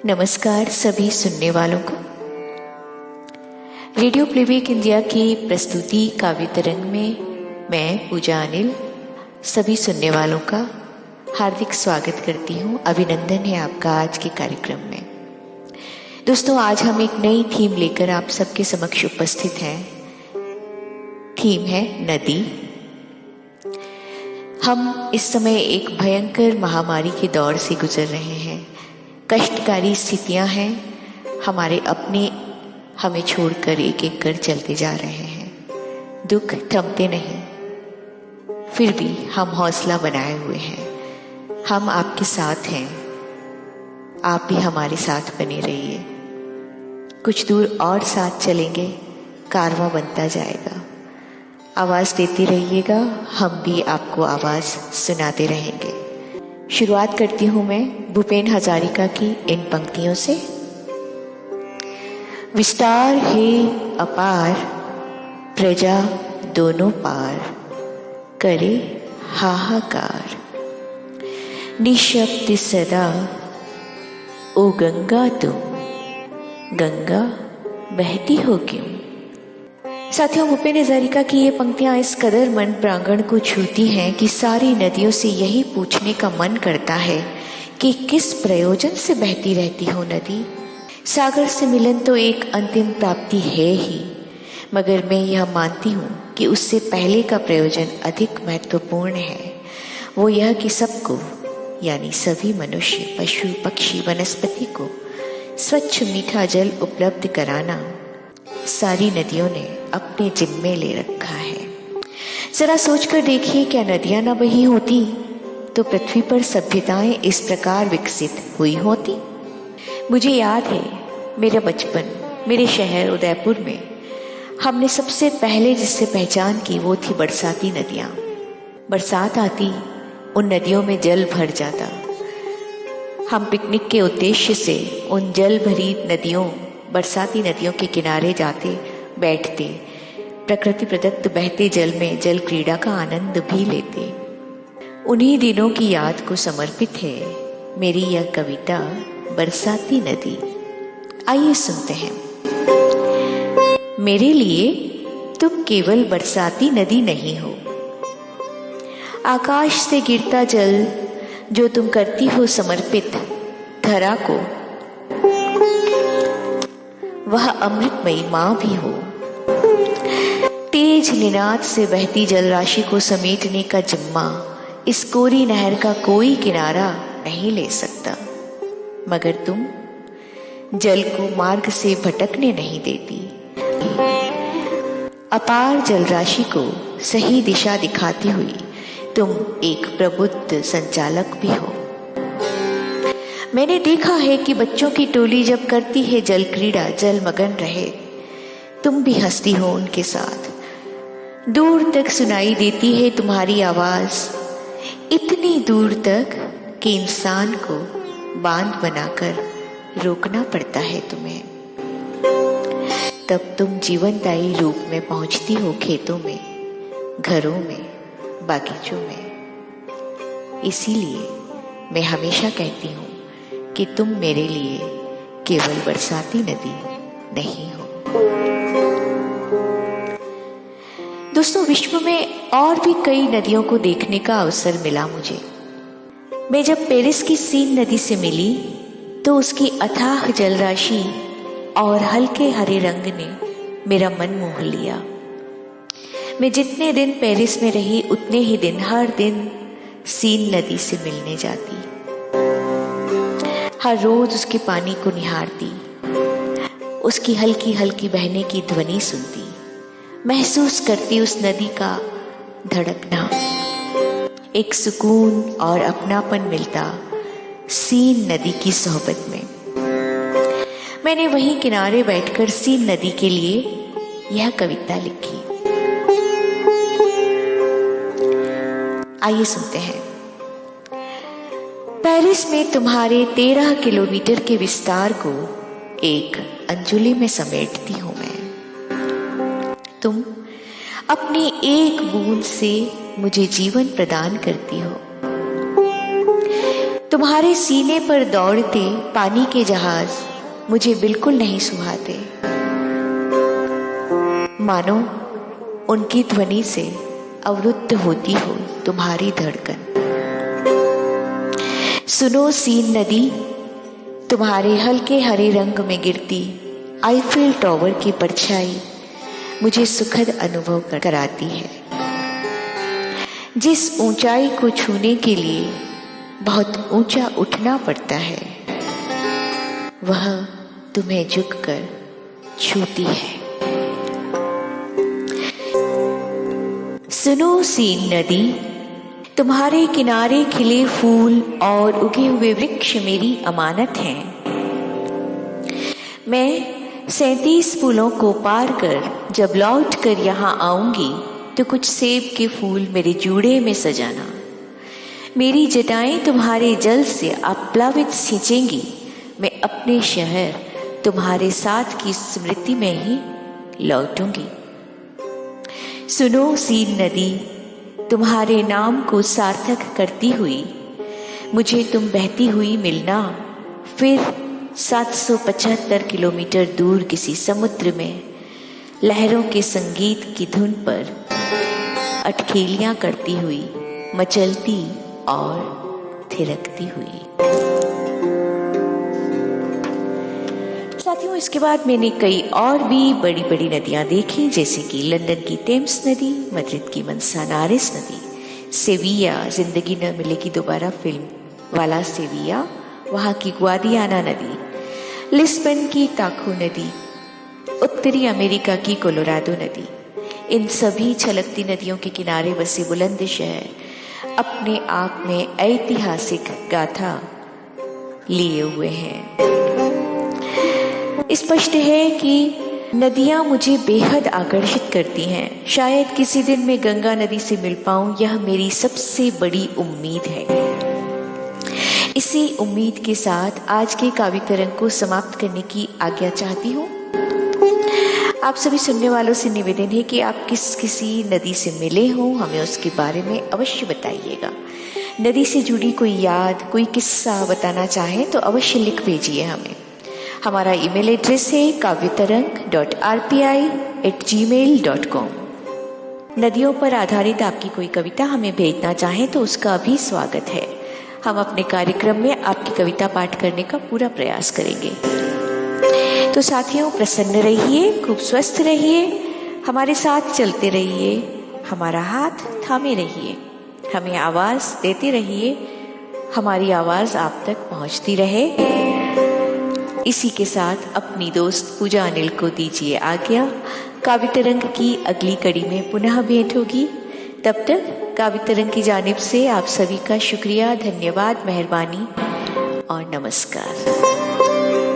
नमस्कार सभी सुनने वालों को। रेडियो प्लेबैक इंडिया की प्रस्तुति काव्य तरंग में मैं पूजा अनिल सभी सुनने वालों का हार्दिक स्वागत करती हूँ। अभिनंदन है आपका आज के कार्यक्रम में। दोस्तों, आज हम एक नई थीम लेकर आप सबके समक्ष उपस्थित हैं। थीम है नदी। हम इस समय एक भयंकर महामारी के दौर से गुजर रहे हैं। कष्टकारी स्थितियां हैं। हमारे अपने हमें छोड़कर एक एक कर चलते जा रहे हैं। दुख थमते नहीं, फिर भी हम हौसला बनाए हुए हैं। हम आपके साथ हैं, आप भी हमारे साथ बने रहिए। कुछ दूर और साथ चलेंगे, कारवां बनता जाएगा। आवाज़ देते रहिएगा, हम भी आपको आवाज़ सुनाते रहेंगे। शुरुआत करती हूँ मैं भूपेन हजारिका की इन पंक्तियों से। विस्तार है अपार, प्रजा दोनों पार, करे हाहाकार। निशब्द सदा ओ गंगा तुम, गंगा बहती हो क्यों। साथियों, भूपेन हजारिका की ये पंक्तियां इस कदर मन प्रांगण को छूती हैं कि सारी नदियों से यही पूछने का मन करता है कि किस प्रयोजन से बहती रहती हो नदी। सागर से मिलन तो एक अंतिम प्राप्ति है ही, मगर मैं यह मानती हूँ कि उससे पहले का प्रयोजन अधिक महत्वपूर्ण है। वो यह कि सबको, यानी सभी मनुष्य, पशु, पक्षी, वनस्पति को स्वच्छ मीठा जल उपलब्ध कराना सारी नदियों ने अपने जिम्मे ले रखा है। जरा सोचकर देखिए, क्या नदियां न बही होती तो पृथ्वी पर सभ्यताएं इस प्रकार विकसित हुई होती। मुझे याद है मेरा बचपन, मेरे शहर उदयपुर में हमने सबसे पहले जिससे पहचान की वो थी बरसाती नदियां। बरसात आती, उन नदियों में जल भर जाता। हम पिकनिक के उद्देश्य से उन जल भरी नदियों, बरसाती नदियों के किनारे जाते, बैठते, प्रकृति प्रदत्त बहते जल में जल क्रीड़ा का आनंद भी लेते। उन्हीं दिनों की याद को समर्पित है मेरी यह कविता बरसाती नदी। आइए सुनते हैं। मेरे लिए तुम केवल बरसाती नदी नहीं हो, आकाश से गिरता जल जो तुम करती हो समर्पित धरा को, वह अमृतमयी माँ भी हो। तेज निनाद से बहती जल राशि को समेटने का जिम्मा इस कोरी नहर का कोई किनारा नहीं ले सकता, मगर तुम जल को मार्ग से भटकने नहीं देती। अपार जल राशि को सही दिशा दिखाती हुई तुम एक प्रबुद्ध संचालक भी हो। मैंने देखा है कि बच्चों की टोली जब करती है जल क्रीड़ा, जलमग्न रहे, तुम भी हंसती हो उनके साथ। दूर तक सुनाई देती है तुम्हारी आवाज, इतनी दूर तक कि इंसान को बांध बनाकर रोकना पड़ता है तुम्हें। तब तुम जीवनदायी रूप में पहुंचती हो खेतों में, घरों में, बागीचों में। इसीलिए मैं हमेशा कहती हूँ कि तुम मेरे लिए केवल बरसाती नदी नहीं हो। दोस्तों, विश्व में और भी कई नदियों को देखने का अवसर मिला मुझे। मैं जब पेरिस की सीन नदी से मिली तो उसकी अथाह जलराशि और हल्के हरे रंग ने मेरा मन मोह लिया। मैं जितने दिन पेरिस में रही उतने ही दिन हर दिन सीन नदी से मिलने जाती। हर रोज उसके पानी को निहारती, उसकी हल्की हल्की बहने की ध्वनि सुनती, महसूस करती उस नदी का धड़कना। एक सुकून और अपनापन मिलता सीन नदी की सोहबत में। मैंने वहीं किनारे बैठकर सीन नदी के लिए यह कविता लिखी। आइए सुनते हैं। पेरिस में तुम्हारे 13 किलोमीटर के विस्तार को एक अंजुलि में समेटती हूं मैं। तुम अपनी एक बूंद से मुझे जीवन प्रदान करती हो। तुम्हारे सीने पर दौड़ते पानी के जहाज मुझे बिल्कुल नहीं सुहाते। मानो उनकी ध्वनि से अवरुद्ध होती हो तुम्हारी धड़कन। सुनो सीन नदी, तुम्हारे हल्के हरे रंग में गिरती आईफिल टावर की परछाई मुझे सुखद अनुभव कराती है। जिस ऊंचाई को छूने के लिए बहुत ऊंचा उठना पड़ता है, वह तुम्हें झुककर छूती है। सुनो सीन नदी, तुम्हारे किनारे खिले फूल और उगे हुए वृक्ष मेरी अमानत हैं। मैं 37 पुलों को पार कर जब लौट कर यहाँ आऊंगी तो कुछ सेब के फूल मेरे जूड़े में सजाना। मेरी जटाएं तुम्हारे जल से आप्लावित सिंचेंगी। मैं अपने शहर तुम्हारे साथ की स्मृति में ही लौटूंगी। सुनो सीन नदी, तुम्हारे नाम को सार्थक करती हुई मुझे तुम बहती हुई मिलना। फिर 775 किलोमीटर दूर किसी समुद्र में लहरों के संगीत की धुन पर अटखेलियां करती हुई, मचलती और थिरकती हुई। साथियों, इसके बाद मैंने कई और भी बड़ी बड़ी नदियां देखी, जैसे कि लंदन की टेम्स नदी, मैड्रिड की मंसानारेस नदी, सेविया, जिंदगी न मिलेगी दोबारा फिल्म वाला सेविया, वहाँ की ग्वादियाना नदी, लिस्बन की ताखो नदी, उत्तरी अमेरिका की कोलोराडो नदी। इन सभी छलकती नदियों के किनारे बसे बुलंद शहर अपने आप में ऐतिहासिक गाथा लिए हुए हैं। स्पष्ट है कि नदियां मुझे बेहद आकर्षित करती हैं। शायद किसी दिन मैं गंगा नदी से मिल पाऊं, यह मेरी सबसे बड़ी उम्मीद है। इसी उम्मीद के साथ आज के काव्य तरंग को समाप्त करने की आज्ञा चाहती हूँ। आप सभी सुनने वालों से निवेदन है कि आप किसी नदी से मिले हों, हमें उसके बारे में अवश्य बताइएगा। नदी से जुड़ी कोई याद, कोई किस्सा बताना चाहें तो अवश्य लिख भेजिए हमें। हमारा ईमेल एड्रेस है kavyatarang.rpi@gmail.com। नदियों पर आधारित आपकी कोई कविता हमें भेजना चाहें तो उसका भी स्वागत है। हम अपने कार्यक्रम में आपकी कविता पाठ करने का पूरा प्रयास करेंगे। तो साथियों, प्रसन्न रहिए, खूब स्वस्थ रहिए, हमारे साथ चलते रहिए, हमारा हाथ थामे रहिए, हमें आवाज देते रहिए, हमारी आवाज आप तक पहुंचती रहे। इसी के साथ अपनी दोस्त पूजा अनिल को दीजिए आज्ञा। काव्य तरंग की अगली कड़ी में पुनः भेंट होगी। तब तक काव्य तरंग की जानिब से आप सभी का शुक्रिया, धन्यवाद, मेहरबानी और नमस्कार।